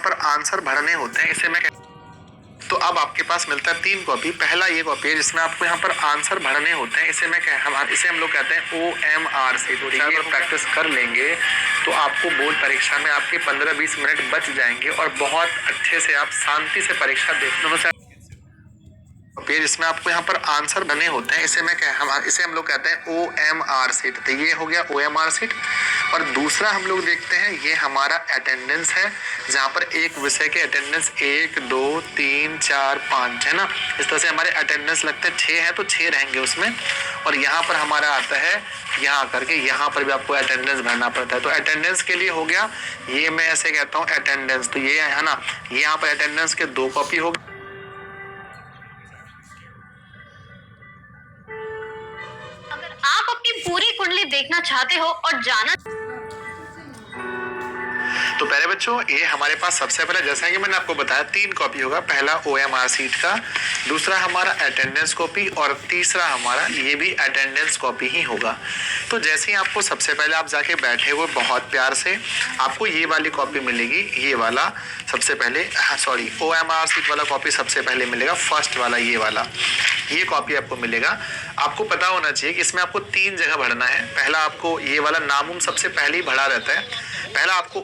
पर आंसर भरने होते हैं, इसे मैं तो अब आपके पास मिलता है 3 कॉपी। पहला ये कॉपी है जिसमें आपको यहाँ पर आंसर भरने होते हैं, इसे हम लोग कहते हैं OMR से। तो चार बार प्रैक्टिस कर लेंगे तो आपको बोर्ड परीक्षा में आपके 15-20 मिनट बच जाएंगे और बहुत अच्छे से आप शांति से परीक्षा दे। पेज इसमें आपको यहाँ पर आंसर बने होते हैं, इसे हम लोग कहते हैं OMR सीट। तो ये हो गया OMR सीट। और दूसरा हम लोग देखते हैं, ये हमारा अटेंडेंस है, जहाँ पर एक विषय के अटेंडेंस 1 2 3 4 5 है ना, इस तरह से हमारे अटेंडेंस लगते हैं। 6 है तो 6 रहेंगे उसमें। और यहाँ पर हमारा आता है यहाँ करके, यहाँ पर भी आपको अटेंडेंस भरना पड़ता है। तो अटेंडेंस के लिए हो गया, ये मैं ऐसे कहता हूँ अटेंडेंस। तो ये है ना, यहाँ पर अटेंडेंस के 2 कॉपी हो गए। आप अपनी पूरी कुंडली देखना चाहते हो और जाना तो पहले बच्चों ये हमारे पास सबसे पहले, जैसा कि मैंने आपको बताया, 3 कॉपी होगा। पहला OMR सीट का, दूसरा हमारा अटेंडेंस कॉपी और तीसरा हमारा ये भी अटेंडेंस कॉपी ही होगा। तो जैसे ही आपको सबसे पहले आप जाके बैठे हुए बहुत प्यार से, आपको ये वाली कॉपी मिलेगी, ये वाला सबसे पहले, सॉरी OMR सीट वाला कॉपी सबसे पहले मिलेगा, फर्स्ट वाला ये वाला, ये कॉपी आपको मिलेगा। आपको पता होना चाहिए कि इसमें आपको 3 जगह भरना है। पहला आपको ये वाला नाम सबसे पहले ही भरा रहता है। पहला आपको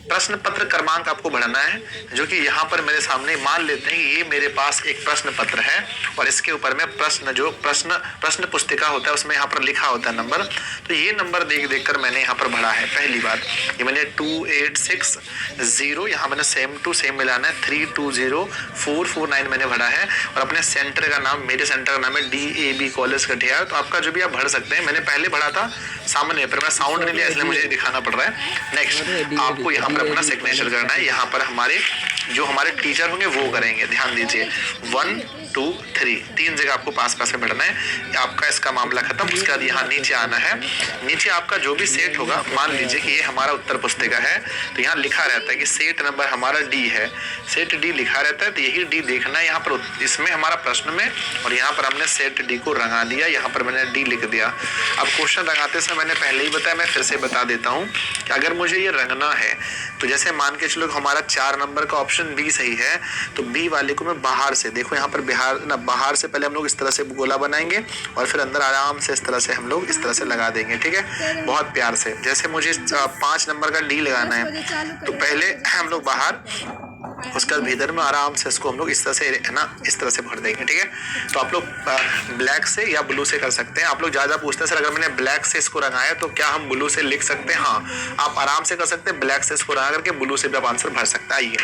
प्रश्न पत्र क्रमांक आपको भरना है, जो कि यहाँ पर मेरे सामने मान लेते हैं कि ये मेरे पास एक प्रश्न पत्र है और इसके ऊपर में प्रश्न पुस्तिका होता है, उसमें यहाँ पर लिखा होता है नंबर। तो ये नंबर देख कर मैंने यहाँ पर भरा है। पहली बात ये मैंने 2860, यहाँ मैंने सेम टू सेम मिलाना है। 320449 मैंने भरा है। और अपने सेंटर का नाम, मेरे सेंटर का नाम है DAB कॉलेज कटिहार। तो आपका जो भी आप भर सकते हैं, मैंने पहले भरा था सामने पर, मैं साउंड नहीं लिया इसलिए मुझे दिखाना पड़ रहा है। नेक्स्ट आपको यहाँ पर अपना सिग्नेचर करना है। यहाँ पर हमारे टीचर होंगे वो करेंगे, ध्यान दीजिए। 1 2 3 जगह आपको पास में भरना है। आपका इसका मामला खत्म। उसके बाद यहाँ नीचे आना है। नीचे आपका जो भी सेट होगा, मान लीजिए कि ये हमारा उत्तर पुस्तिका है, तो यहाँ लिखा रहता है कि सेट नंबर हमारा D है, सेट D लिखा रहता है। तो यही D देखना है यहाँ पर, इसमें हमारा प्रश्न में, और यहाँ पर हमने सेट D को रंगा दिया, यहाँ पर मैंने D लिख दिया। अब क्वेश्चन रंगाते समय मैंने पहले ही बताया, मैं फिर से बता देता हूँ कि अगर मुझे ये रंगना है तो जैसे मान के चलो हमारा 4 नंबर का ऑप्शन B सही है, तो B वाले को मैं बाहर से, देखो यहाँ पर बाहर से पहले हम लोग इस तरह से गोला बनाएंगे और फिर अंदर आराम से इस तरह से हम लोग इस तरह से लगा देंगे, ठीक है, बहुत प्यार से। जैसे मुझे 5 नंबर का D लगाना है, तो पहले हम लोग बाहर, उसका भीतर में आराम से इसको हम लोग इस तरह से, है ना, इस तरह से भर देंगे, ठीक है। तो आप लोग ब्लैक से या ब्लू से कर सकते हैं। आप लोग ज्यादा पूछते हैं सर अगर मैंने ब्लैक से इसको रंगाया तो क्या हम ब्लू से लिख सकते हैं? हाँ, आप आराम से कर सकते हैं। ब्लैक से इसको रंगा करके ब्लू से भी आप आंसर भर सकते हैं। आइए।